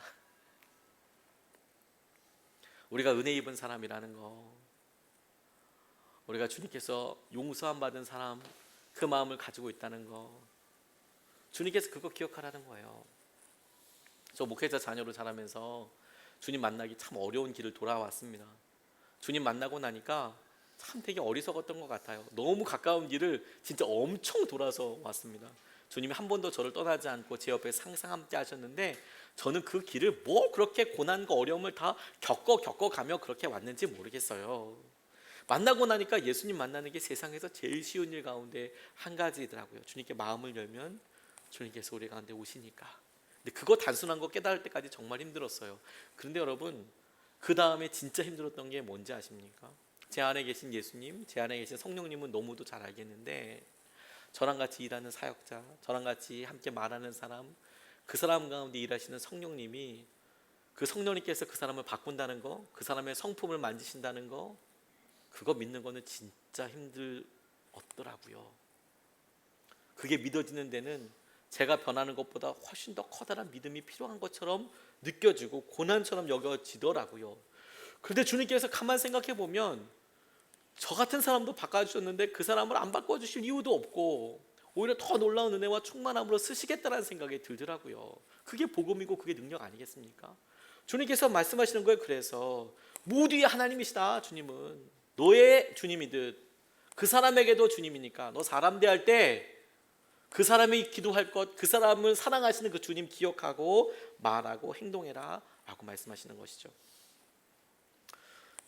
우리가 은혜 입은 사람이라는 거, 우리가 주님께서 용서함 받은 사람, 그 마음을 가지고 있다는 거, 주님께서 그거 기억하라는 거예요. 저 목회자 자녀로 자라면서 주님 만나기 참 어려운 길을 돌아왔습니다. 주님 만나고 나니까 참 되게 어리석었던 것 같아요. 너무 가까운 길을 진짜 엄청 돌아서 왔습니다. 주님이 한 번도 저를 떠나지 않고 제 옆에 항상 함께 하셨는데 저는 그 길을 뭐 그렇게 고난과 어려움을 다 겪어가며 그렇게 왔는지 모르겠어요. 만나고 나니까 예수님 만나는 게 세상에서 제일 쉬운 일 가운데 한 가지더라고요. 주님께 마음을 열면 주님께서 우리 가운데 오시니까 근데 그거 단순한 거 깨달을 때까지 정말 힘들었어요. 그런데 여러분, 그 다음에 진짜 힘들었던 게 뭔지 아십니까? 제 안에 계신 예수님, 제 안에 계신 성령님은 너무도 잘 알겠는데, 저랑 같이 일하는 사역자, 저랑 같이 함께 말하는 사람, 그 사람 가운데 일하시는 성령님이, 그 성령님께서 그 사람을 바꾼다는 거, 그 사람의 성품을 만지신다는 거, 그거 믿는 거는 진짜 힘들었더라고요. 그게 믿어지는 데는 제가 변하는 것보다 훨씬 더 커다란 믿음이 필요한 것처럼 느껴지고 고난처럼 여겨지더라고요. 그런데 주님께서 가만 생각해 보면 저 같은 사람도 바꿔주셨는데 그 사람을 안 바꿔주실 이유도 없고 오히려 더 놀라운 은혜와 충만함으로 쓰시겠다는 생각이 들더라고요. 그게 복음이고 그게 능력 아니겠습니까? 주님께서 말씀하시는 거예요. 그래서 모두의 하나님이시다. 주님은 너의 주님이듯 그 사람에게도 주님이니까 너 사람 대할 때 그 사람이 기도할 것, 그 사람을 사랑하시는 그 주님 기억하고 말하고 행동해라 라고 말씀하시는 것이죠.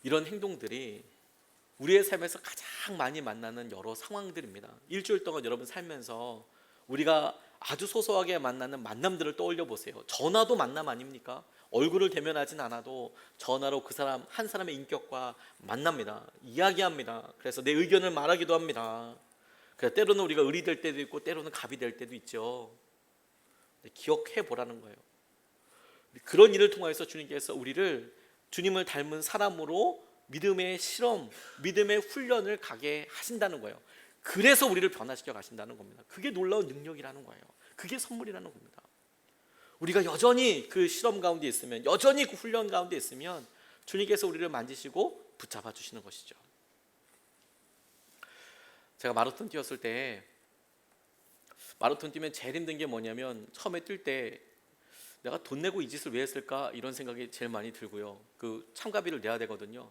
이런 행동들이 우리의 삶에서 가장 많이 만나는 여러 상황들입니다. 일주일 동안 여러분 살면서 우리가 아주 소소하게 만나는 만남들을 떠올려 보세요. 전화도 만남 아닙니까? 얼굴을 대면하진 않아도 전화로 그 사람 한 사람의 인격과 만납니다. 이야기합니다. 그래서 내 의견을 말하기도 합니다. 그래서 때로는 우리가 을이 될 때도 있고 때로는 갑이 될 때도 있죠. 기억해 보라는 거예요. 그런 일을 통해서 주님께서 우리를 주님을 닮은 사람으로 믿음의 실험, 믿음의 훈련을 가게 하신다는 거예요. 그래서 우리를 변화시켜 가신다는 겁니다. 그게 놀라운 능력이라는 거예요. 그게 선물이라는 겁니다. 우리가 여전히 그 실험 가운데 있으면, 여전히 그 훈련 가운데 있으면 주님께서 우리를 만지시고 붙잡아 주시는 것이죠. 제가 마라톤 뛰었을 때, 마라톤 뛰면 제일 힘든 게 뭐냐면 처음에 뛸 때 내가 돈 내고 이 짓을 왜 했을까 이런 생각이 제일 많이 들고요. 그 참가비를 내야 되거든요.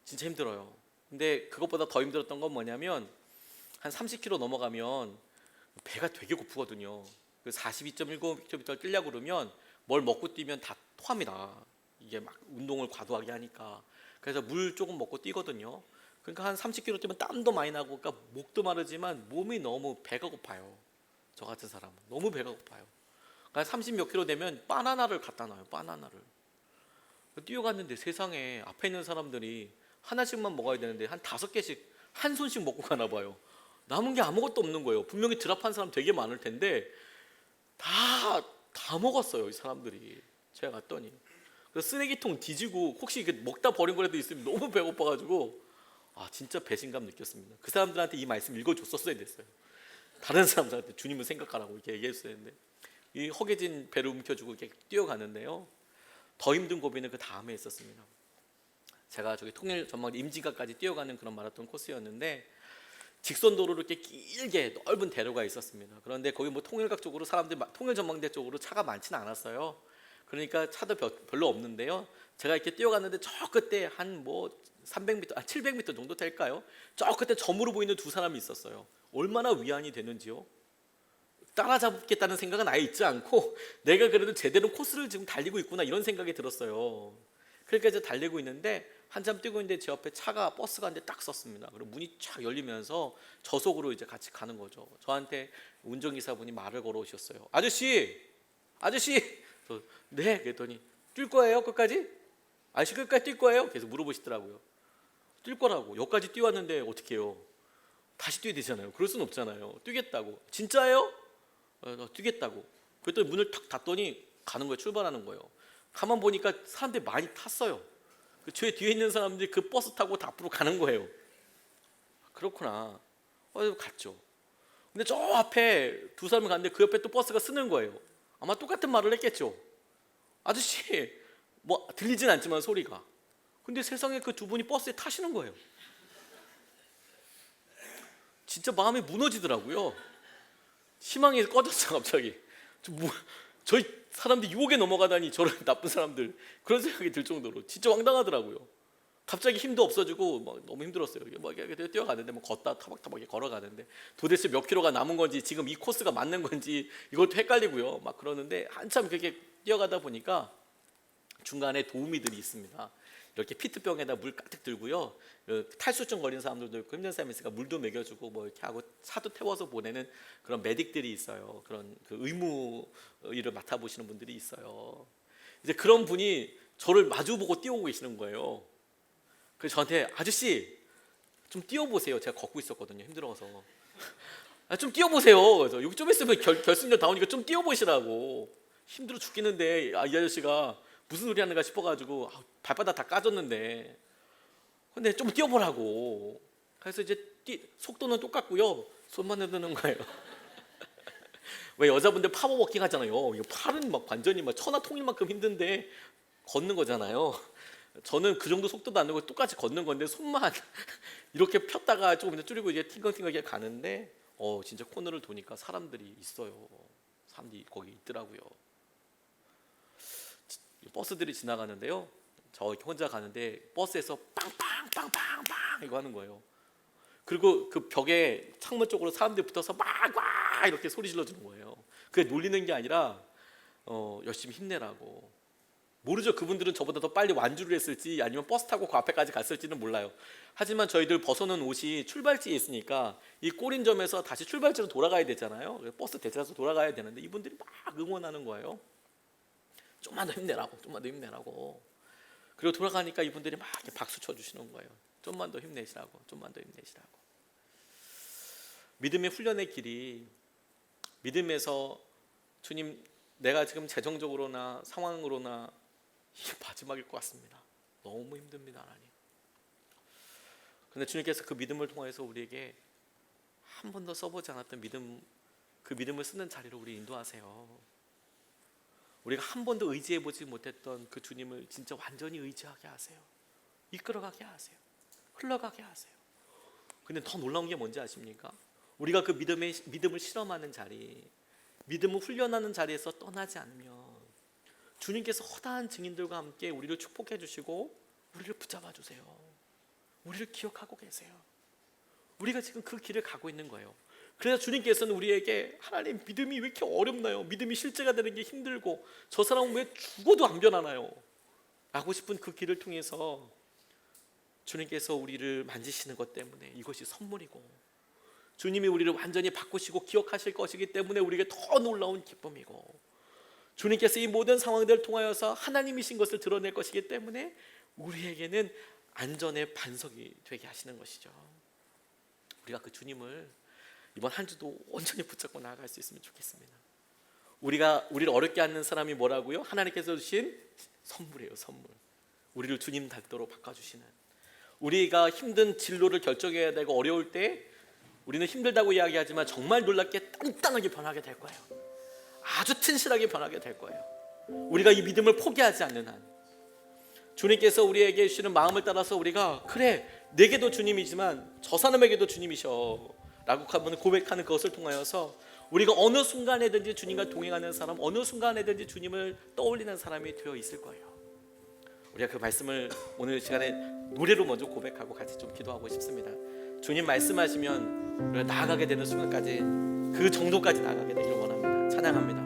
진짜 힘들어요. 근데 그것보다 더 힘들었던 건 뭐냐면 한 30km 넘어가면 배가 되게 고프거든요. 그 42.1km 뛰려고 그러면 뭘 먹고 뛰면 다 토합니다. 이게 막 운동을 과도하게 하니까. 그래서 물 조금 먹고 뛰거든요. 그러니까 한 30km 뛰면 땀도 많이 나고, 그러니까 목도 마르지만 몸이 너무 배가 고파요. 저 같은 사람은 너무 배가 고파요. 그러니까 30 몇 킬로 되면 바나나를 갖다 놔요. 바나나를. 뛰어갔는데 세상에 앞에 있는 사람들이 하나씩만 먹어야 되는데 한 5개씩 한 손씩 먹고 가나 봐요. 남은 게 아무것도 없는 거예요. 분명히 드랍한 사람 되게 많을 텐데 다 먹었어요, 이 사람들이. 제가 갔더니 그래서 쓰레기통 뒤지고 혹시 먹다 버린 거라도 있으면 너무 배고파가지고 진짜 배신감 느꼈습니다. 그 사람들한테 이 말씀 읽어줬었어야 됐어요. 다른 사람들한테 주님을 생각하라고 이렇게 얘기했어야 했는데, 이 허개진 배를 움켜쥐고 이렇게 뛰어가는데요. 더 힘든 고비는 그 다음에 있었습니다. 제가 저기 통일 전망대 임진각까지 뛰어가는 그런 마라톤 코스였는데 직선도로로 이렇게 길게 넓은 대로가 있었습니다. 그런데 거기 뭐 통일각 쪽으로 사람들이 통일 전망대 쪽으로 차가 많지는 않았어요. 그러니까 차도 별로 없는데요. 제가 이렇게 뛰어갔는데 저 끝에 한 뭐 300m, 700m 정도 될까요? 저 끝에 점으로 보이는 두 사람이 있었어요. 얼마나 위안이 되는지요. 따라잡겠다는 생각은 아예 있지 않고 내가 그래도 제대로 코스를 지금 달리고 있구나 이런 생각이 들었어요. 그러니까 이제 달리고 있는데 한참 뛰고 있는데 제 옆에 차가 버스가 한 대 딱 섰습니다. 그리고 문이 쫙 열리면서 저속으로 이제 같이 가는 거죠. 저한테 운전기사분이 말을 걸어오셨어요. 아저씨, 네, 그랬더니 뛸 거예요 끝까지? 아저씨 끝까지 뛸 거예요? 계속 물어보시더라고요. 뛸 거라고. 여기까지 뛰어왔는데 어떻게 해요? 다시 뛰어야 되잖아요. 그럴 수는 없잖아요. 뛰겠다고. 진짜예요? 뛰겠다고. 그랬더니 문을 탁 닫더니 가는 거예요. 출발하는 거예요. 가만 보니까 사람들이 많이 탔어요. 제 뒤에 있는 사람들이 그 버스 타고 다 앞으로 가는 거예요. 그렇구나. 갔죠. 근데 저 앞에 두 사람이 갔는데 그 옆에 또 버스가 쓰는 거예요. 아마 똑같은 말을 했겠죠. 아저씨, 뭐 들리진 않지만 소리가. 근데 세상에 그 두 분이 버스에 타시는 거예요. 진짜 마음이 무너지더라고요. 희망이 꺼졌어 갑자기. 저희 사람들이 유혹에 넘어가다니 저런 나쁜 사람들, 그런 생각이 들 정도로 진짜 황당하더라고요. 갑자기 힘도 없어지고 막 너무 힘들었어요. 막 뛰어가는데 뭐 걷다 타박타박 걸어가는데 도대체 몇 킬로가 남은 건지 지금 이 코스가 맞는 건지 이것도 헷갈리고요. 막 그러는데 한참 그렇게 뛰어가다 보니까 중간에 도우미들이 있습니다. 이렇게 피트병에다 물 가득 들고요. 탈수증 걸린 사람들도 있고 힘든 사람이 있으니까 물도 먹여주고 뭐 이렇게 하고 차도 태워서 보내는 그런 메딕들이 있어요. 그런 그 의무 일을 맡아보시는 분들이 있어요. 이제 그런 분이 저를 마주보고 뛰어오고 계시는 거예요. 그래서 저한테 아저씨 좀 뛰어보세요. 제가 걷고 있었거든요. 힘들어서. 좀 뛰어보세요. 그래서 여기 좀 있으면 결승전 나오니까 좀 뛰어보시라고. 힘들어 죽겠는데 이 아저씨가 무슨 소리 하는가 싶어가지고 발바닥 다 까졌는데 근데 좀 뛰어보라고. 그래서 이제 속도는 똑같고요. 손만 흔드는 거예요. 왜 여자분들 파워워킹 하잖아요. 팔은 막 완전히 막 천하통일만큼 힘든데 걷는 거잖아요. 저는 그 정도 속도도 안 내고 똑같이 걷는 건데 손만 이렇게 폈다가 조금 이제 줄이고 이제 팅글팅글하게 가는데 진짜 코너를 도니까 사람들이 있어요. 사람들이 거기 있더라고요. 버스들이 지나가는데요. 저 혼자 가는데 버스에서 빵빵빵빵빵 이거 하는 거예요. 그리고 그 벽에 창문 쪽으로 사람들이 붙어서 막 이렇게 소리 질러주는 거예요. 그게 놀리는 게 아니라 열심히 힘내라고. 모르죠. 그분들은 저보다 더 빨리 완주를 했을지 아니면 버스 타고 그 앞에까지 갔을지는 몰라요. 하지만 저희들 벗어놓은 옷이 출발지에 있으니까 이 꼬린점에서 다시 출발지로 돌아가야 되잖아요. 버스 대체해서 돌아가야 되는데 이분들이 막 응원하는 거예요. 좀만 더 힘내라고, 좀만 더 힘내라고. 그리고 돌아가니까 이분들이 막 이렇게 박수 쳐주시는 거예요. 좀만 더 힘내시라고, 좀만 더 힘내시라고. 믿음의 훈련의 길이 믿음에서 주님, 내가 지금 재정적으로나 상황으로나 이게 마지막일 것 같습니다. 너무 힘듭니다, 하나님. 그런데 주님께서 그 믿음을 통해서 우리에게 한 번도 써보지 않았던 믿음, 그 믿음을 쓰는 자리로 우리 인도하세요. 우리가 한 번도 의지해보지 못했던 그 주님을 진짜 완전히 의지하게 하세요. 이끌어가게 하세요. 흘러가게 하세요. 근데 더 놀라운 게 뭔지 아십니까? 우리가 그 믿음을 실험하는 자리, 믿음을 훈련하는 자리에서 떠나지 않으면 주님께서 허다한 증인들과 함께 우리를 축복해 주시고 우리를 붙잡아 주세요. 우리를 기억하고 계세요. 우리가 지금 그 길을 가고 있는 거예요. 그래서 주님께서는 우리에게 하나님 믿음이 왜 이렇게 어렵나요? 믿음이 실제가 되는 게 힘들고 저 사람은 왜 죽어도 안 변하나요? 라고 싶은 그 길을 통해서 주님께서 우리를 만지시는 것 때문에 이것이 선물이고 주님이 우리를 완전히 바꾸시고 기억하실 것이기 때문에 우리에게 더 놀라운 기쁨이고 주님께서 이 모든 상황들을 통하여서 하나님이신 것을 드러낼 것이기 때문에 우리에게는 안전의 반석이 되게 하시는 것이죠. 우리가 그 주님을 이번 한 주도 온전히 붙잡고 나아갈 수 있으면 좋겠습니다. 우리를 어렵게 하는 사람이 뭐라고요? 하나님께서 주신 선물이에요. 선물. 우리를 주님 닮도록 바꿔주시는, 우리가 힘든 진로를 결정해야 되고 어려울 때 우리는 힘들다고 이야기하지만 정말 놀랍게 단단하게 변하게 될 거예요. 아주 튼실하게 변하게 될 거예요. 우리가 이 믿음을 포기하지 않는 한 주님께서 우리에게 주시는 마음을 따라서 우리가 그래 내게도 주님이지만 저 사람에게도 주님이셔 라고 한번 고백하는 그것을 통하여서 우리가 어느 순간에든지 주님과 동행하는 사람, 어느 순간에든지 주님을 떠올리는 사람이 되어 있을 거예요. 우리가 그 말씀을 오늘 시간에 노래로 먼저 고백하고 같이 좀 기도하고 싶습니다. 주님 말씀하시면 우리가 나아가게 되는 순간까지 그 정도까지 나아가게 되길 원합니다. 찬양합니다.